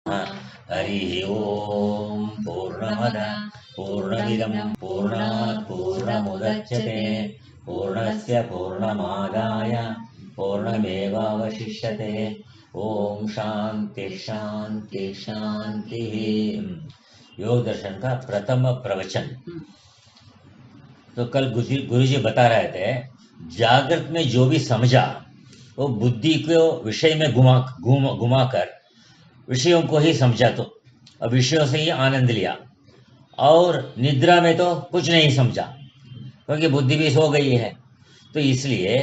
हरि ओम पूर्णमद पूर्णमिदं पूर्णात् पूर्णमुदच्यते पूर्णस्य पूर्णमादाय पूर्णमेवावशिष्यते। ओम शांति शांति शांति। योग दर्शन का प्रथम प्रवचन। तो कल गुरुजी बता रहे थे, जागृत में जो भी समझा वो बुद्धि को विषय में घुमा कर विषयों को ही समझा, तो अब विषयों से ही आनंद लिया। और निद्रा में तो कुछ नहीं समझा क्योंकि बुद्धि भी सो गई है। तो इसलिए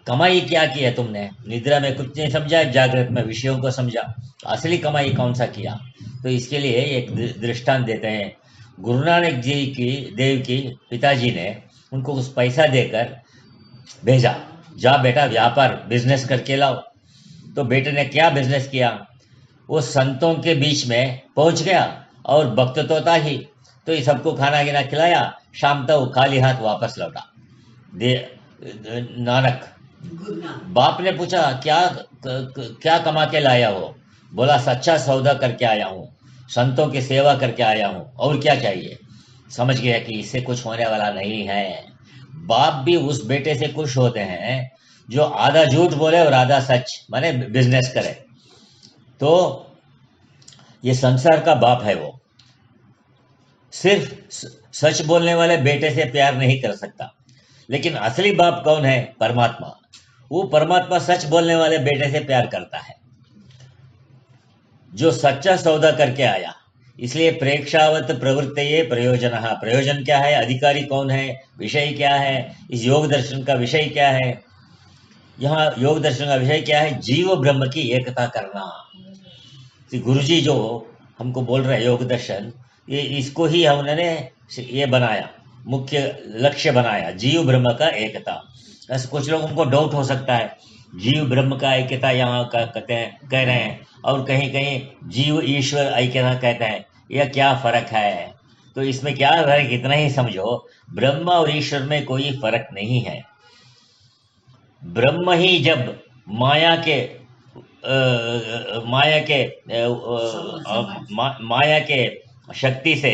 कमाई क्या किया तुमने? निद्रा में कुछ नहीं समझा, जागृत में विषयों को समझा। असली कमाई कौन सा किया? तो इसके लिए एक दृष्टांत देते हैं। गुरु नानक जी की देव की पिताजी ने उनको कुछ पैसा देकर भेजा, जा बेटा व्यापार बिजनेस करके लाओ। तो बेटे ने क्या बिजनेस किया? वो संतों के बीच में पहुंच गया और भक्त तो था ही, तो ये सबको खाना गिना खिलाया। शाम तक वो खाली हाथ वापस लौटा। नानक बाप ने पूछा, क्या कमा के लाया हो? बोला, सच्चा सौदा करके आया हूँ, संतों की सेवा करके आया हूँ, और क्या चाहिए? समझ गया कि इससे कुछ होने वाला नहीं है। बाप भी उस बेटे से खुश होते हैं जो आधा झूठ बोले और आधा सच, माने बिजनेस करे। तो ये संसार का बाप है, वो सिर्फ सच बोलने वाले बेटे से प्यार नहीं कर सकता। लेकिन असली बाप कौन है? परमात्मा। वो परमात्मा सच बोलने वाले बेटे से प्यार करता है, जो सच्चा सौदा करके आया। इसलिए प्रेक्षावत प्रवृत्तये प्रयोजन। प्रयोजन क्या है? अधिकारी कौन है? विषय क्या है? इस योग दर्शन का विषय क्या है? यहाँ योग दर्शन का विषय क्या है? जीव ब्रह्म की एकता करना। गुरुजी जो हमको बोल रहे हैं योग दर्शन, ये इसको ही हमने ये बनाया, मुख्य लक्ष्य बनाया, जीव ब्रह्म का एकता। बस कुछ लोगों को डाउट हो सकता है, जीव ब्रह्म का ऐक्यता यहाँ कहते हैं, कह रहे हैं, और कहीं कहीं जीव ईश्वर ऐक्यता कहते हैं। यह क्या फर्क है? तो इसमें क्या फर्क? इतना ही समझो, ब्रह्म और ईश्वर में कोई फर्क नहीं है। ब्रह्म ही जब माया के शक्ति से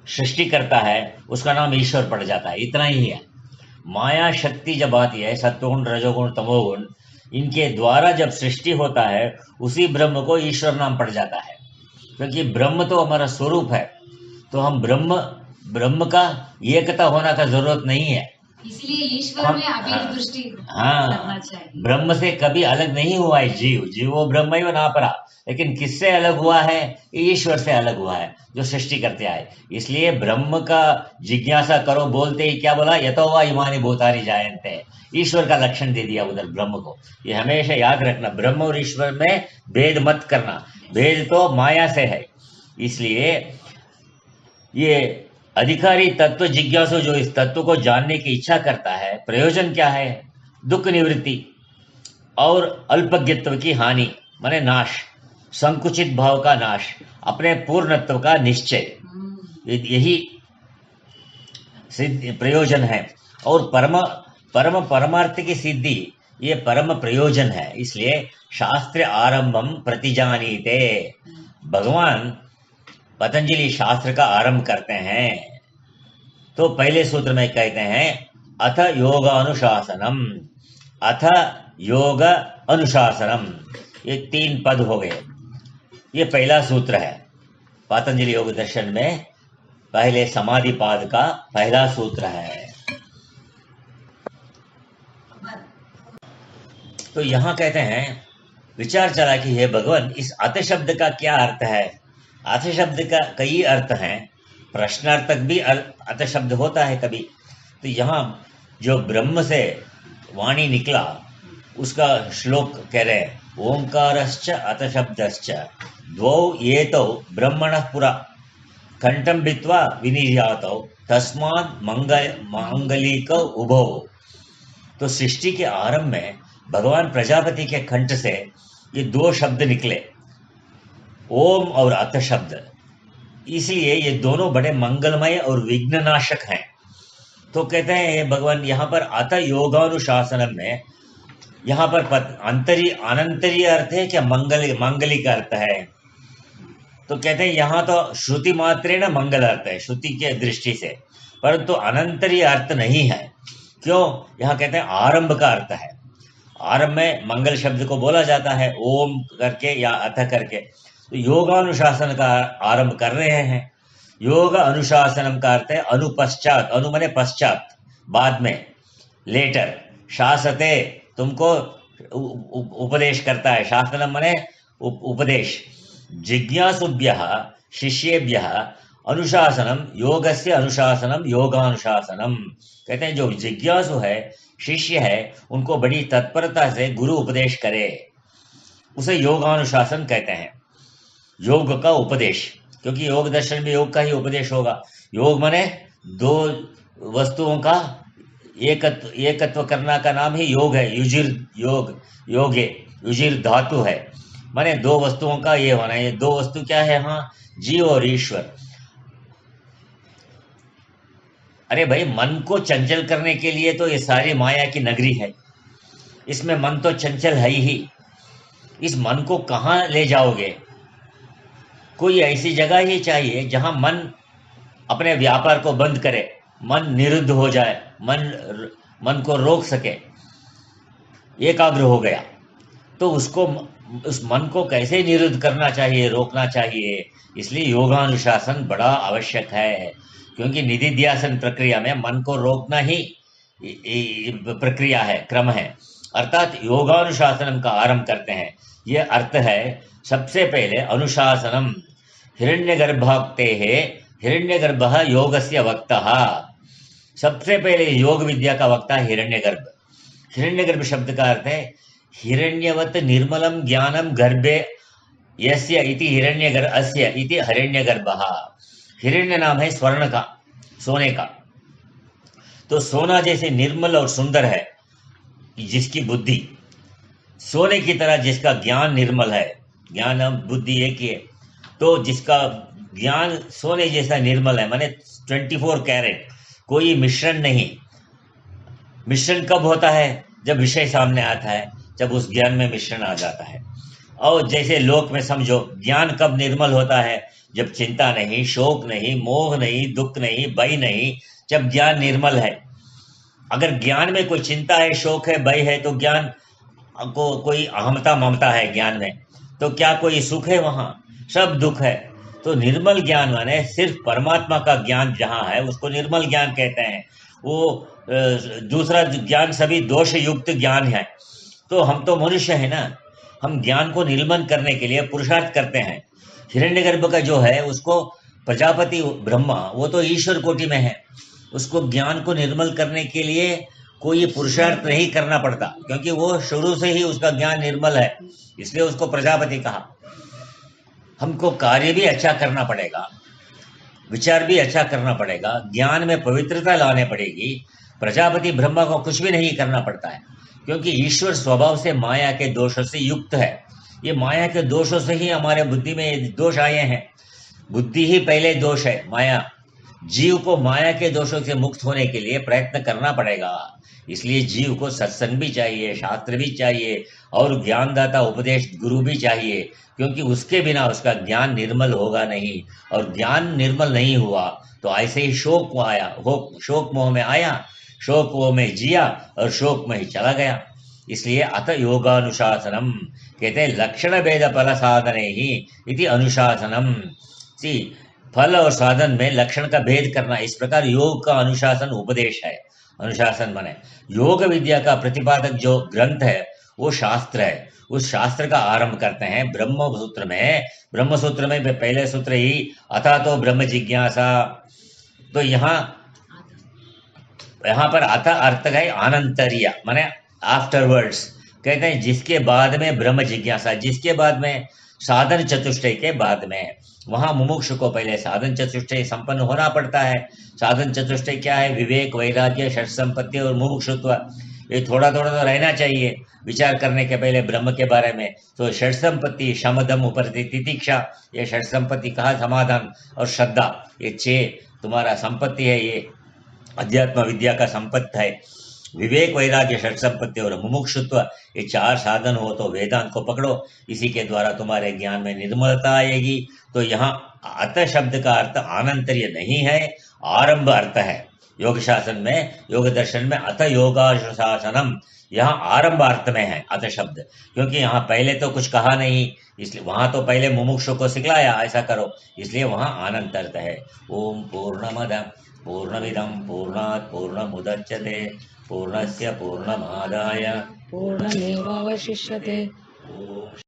सृष्टि करता है, उसका नाम ईश्वर पड़ जाता है। इतना ही है। माया शक्ति जब आती है, सत्वगुण रजोगुण तमोगुण, इनके द्वारा जब सृष्टि होता है, उसी ब्रह्म को ईश्वर नाम पड़ जाता है। क्योंकि ब्रह्म तो हमारा स्वरूप है, तो हम ब्रह्म का एकता होना का जरूरत नहीं है। इसलिए ईश्वर में अभेद दृष्टि करना चाहिए। ब्रह्म से कभी अलग नहीं हुआ है जीव वो ब्रह्म ही बना पड़ा। लेकिन किससे अलग हुआ है? ईश्वर से अलग हुआ है, जो सृष्टि करते आए। इसलिए ब्रह्म का जिज्ञासा करो बोलते ही क्या बोला? यतो वा इमानि भूतानि जायन्ते। ईश्वर का लक्षण दे दिया उधर ब्रह्म को। ये हमेशा याद रखना, ब्रह्म और ईश्वर में भेद मत करना। भेद तो माया से है। इसलिए ये अधिकारी तत्व जिज्ञासु जो इस तत्व को जानने की इच्छा करता है, प्रयोजन क्या है? दुख निवृत्ति और अल्पज्ञत्व की हानि, माने नाश, संकुचित भाव का नाश, अपने पूर्णत्व का निश्चय, यही प्रयोजन है। और परमार्थ की सिद्धि ये परम प्रयोजन है। इसलिए शास्त्र आरंभम प्रतिजानीते। भगवान पतंजलि शास्त्र का आरंभ करते हैं, तो पहले सूत्र में कहते हैं अथ योगानुशासनम। अथ योग अनुशासनम, ये 3 पद हो गए। ये पहला सूत्र है पतंजलि योग दर्शन में, पहले समाधि पाद का पहला सूत्र है। तो यहां कहते हैं, विचार चला कि हे भगवान, इस अथ शब्द का क्या अर्थ है? अथ शब्द का कई अर्थ हैं। प्रश्नार्थक भी अथ शब्द होता है कभी। तो यहाँ जो ब्रह्म से वाणी निकला, उसका श्लोक कह रहे हैं, ओंकारश्च अथ शब्दश्च द्वौ एतौ ब्रह्मणः पुरा कंठं भित्वा विनिर्यातौ तस्मात् मांगलिकौ उभौ। तो सृष्टि के आरंभ में भगवान प्रजापति के कंठ से ये 2 शब्द निकले, ओम और अथ शब्द। इसलिए ये दोनों बड़े मंगलमय और विघ्ननाशक हैं। तो कहते हैं भगवान, यहाँ पर अथ योगानुशासनम में, यहाँ पर अनंतरीय अर्थ है क्या? मांगलिक अर्थ है। तो कहते हैं यहाँ तो श्रुति मात्रे न मंगल अर्थ है, श्रुति के दृष्टि से, परंतु अनंतरीय अर्थ नहीं है। क्यों? यहाँ कहते हैं आरंभ का अर्थ है। आरंभ में मंगल शब्द को बोला जाता है ओम करके या अथ करके। तो योगानुशासन का आरंभ कर रहे हैं। योग अनुशासनम का अर्थ है अनुपश्चात, अनु मने पश्चात, बाद में, लेटर। शासते तुमको उपदेश करता है, शासनम मने उपदेश। जिज्ञासुभ्यः शिष्येभ्यः अनुशासनम योगस्य अनुशासनम योगानुशासनम। कहते हैं जो जिज्ञासु है, शिष्य है, उनको बड़ी तत्परता से गुरु उपदेश करे, उसे योगानुशासन कहते हैं। योग का उपदेश, क्योंकि योग दर्शन में योग का ही होगा। योग माने दो वस्तुओं का एकत्व करना का नाम ही योग है। युजिर योग, योगे युजिर धातु है, माने दो वस्तुओं का ये होना। ये दो वस्तु क्या है? हाँ, जीव और ईश्वर। अरे भाई, मन को चंचल करने के लिए तो ये सारी माया की नगरी है, इसमें मन तो चंचल है ही। इस मन को कहाँ ले जाओगे? कोई ऐसी जगह ही चाहिए जहां मन अपने व्यापार को बंद करे, मन निरुद्ध हो जाए, मन को रोक सके, एकाग्र हो गया। तो उस मन को कैसे निरुद्ध करना चाहिए, रोकना चाहिए? इसलिए योगानुशासन बड़ा आवश्यक है, क्योंकि निधिध्यासन प्रक्रिया में मन को रोकना ही प्रक्रिया है, क्रम है। अर्थात योगानुशासनम का आरंभ करते हैं। यह अर्थ है सबसे पहले अनुशासनम हिरण्यगर्भोक्तेः, हिरण्यगर्भः योगस्य वक्ता। सबसे पहले योग विद्या का वक्ता हिरण्यगर्भ। हिरण्यगर्भ शब्द का अर्थ है हिरण्यवत निर्मलम ज्ञानम गर्भे यस्य इति हिरण्यगर्भ अस्य इति हिरण्यगर्भः। हिरण्य नाम है स्वर्ण का, सोने का। तो सोना जैसे निर्मल और सुंदर है जिसकी बुद्धि, सोने की तरह जिसका ज्ञान निर्मल है, ज्ञान और बुद्धि एक ही है। तो जिसका ज्ञान सोने जैसा निर्मल है, माने 24 कैरेट, कोई मिश्रण नहीं। मिश्रण कब होता है? जब विषय सामने आता है, जब उस ज्ञान में मिश्रण आ जाता है। और जैसे लोक में समझो, ज्ञान कब निर्मल होता है? जब चिंता नहीं, शोक नहीं, मोह नहीं, दुख नहीं, भय नहीं, जब ज्ञान निर्मल है। अगर ज्ञान में कोई चिंता है, शोक है, भय है, तो ज्ञान को कोई अहमता ममता है ज्ञान में, तो क्या कोई सुख है? वहां सब दुख है। तो निर्मल ज्ञान माने सिर्फ परमात्मा का ज्ञान जहां है उसको निर्मल ज्ञान कहते हैं। वो दूसरा ज्ञान सभी दोष युक्त ज्ञान है। तो हम तो मनुष्य है ना, हम ज्ञान को निर्मल करने के लिए पुरुषार्थ करते हैं। हिरण्यगर्भ का जो है उसको प्रजापति ब्रह्मा, वो तो ईश्वर कोटि में है, उसको ज्ञान को निर्मल करने के लिए कोई पुरुषार्थ नहीं करना पड़ता, क्योंकि वो शुरू से ही उसका ज्ञान निर्मल है, इसलिए उसको प्रजापति कहा। हमको कार्य भी अच्छा करना पड़ेगा, विचार भी अच्छा करना पड़ेगा, ज्ञान में पवित्रता लाने पड़ेगी। प्रजापति ब्रह्मा को कुछ भी नहीं करना पड़ता है, क्योंकि ईश्वर स्वभाव से माया के दोषों से युक्त है। ये माया के दोषों से ही हमारे बुद्धि में दोष आए हैं। बुद्धि ही पहले दोष है, माया। जीव को माया के दोषों से मुक्त होने के लिए प्रयत्न करना पड़ेगा। इसलिए जीव को सत्संग भी चाहिए, शास्त्र भी चाहिए, और ज्ञानदाता उपदेश गुरु भी चाहिए, क्योंकि उसके बिना उसका ज्ञान निर्मल होगा नहीं। और ज्ञान निर्मल नहीं हुआ तो ऐसे ही शोक आया, शोक मोह में आया, शोक मोह में जिया और शोक में ही चला गया। इसलिए अत योगानुशासनम कहते हैं लक्षण भेद फल साधने ही इति अनुशासनम। फल और साधन में लक्षण का भेद करना, इस प्रकार योग का अनुशासन उपदेश है। अनुशासन माने योग विद्या का प्रतिपादक जो ग्रंथ है वो शास्त्र है। उस शास्त्र का आरंभ करते हैं ब्रह्मसूत्र में। ब्रह्मसूत्र में पहले सूत्र ही अथा तो ब्रह्म जिज्ञासा। तो यहाँ पर अथा अर्थ है अनंतरिया, माने आफ्टरवर्ड्स। कहते हैं जिसके बाद में ब्रह्म जिज्ञासा, जिसके बाद में साधन चतुष्टय के बाद में। वहां मुमुक्षु को पहले साधन चतुष्टय संपन्न होना पड़ता है। साधन चतुष्टय क्या है? विवेक, वैराग्य, षट संपत्ति और मुमुक्षुत्व। ये थोड़ा थोड़ा तो रहना चाहिए विचार करने के पहले ब्रह्म के बारे में। तो षट संपत्ति, शमदम, उपरति, तितिक्षा, ये षट संपत्ति कहा, समाधान और श्रद्धा, ये 6 तुम्हारा संपत्ति है। ये अध्यात्म विद्या का संपत्ति है। विवेक, वैराग्य, षट संपत्ति और मुमुक्षुत्व, ये 4 साधन हो तो वेदांत को पकड़ो। इसी के द्वारा तुम्हारे ज्ञान में निर्मलता आएगी। तो यहाँ अत शब्द का अर्थ आनंतर्य नहीं है, आरंभ अर्थ है। योग शासन में, योग दर्शन में अथ योगानुशासनम, यहाँ आरंभ अर्थ में है अथ शब्द, क्योंकि यहाँ पहले तो कुछ कहा नहीं, इसलिए वहां तो पहले मुमुक्षु को सिखलाया ऐसा करो, इसलिए वहां अनंत अर्थ है। ओम पूर्णमद पूर्णमिदं पूर्णात् पूर्णमुदच्यते पूर्णस्य पूर्णमादाय पूर्णमेवावशिष्यते। ओम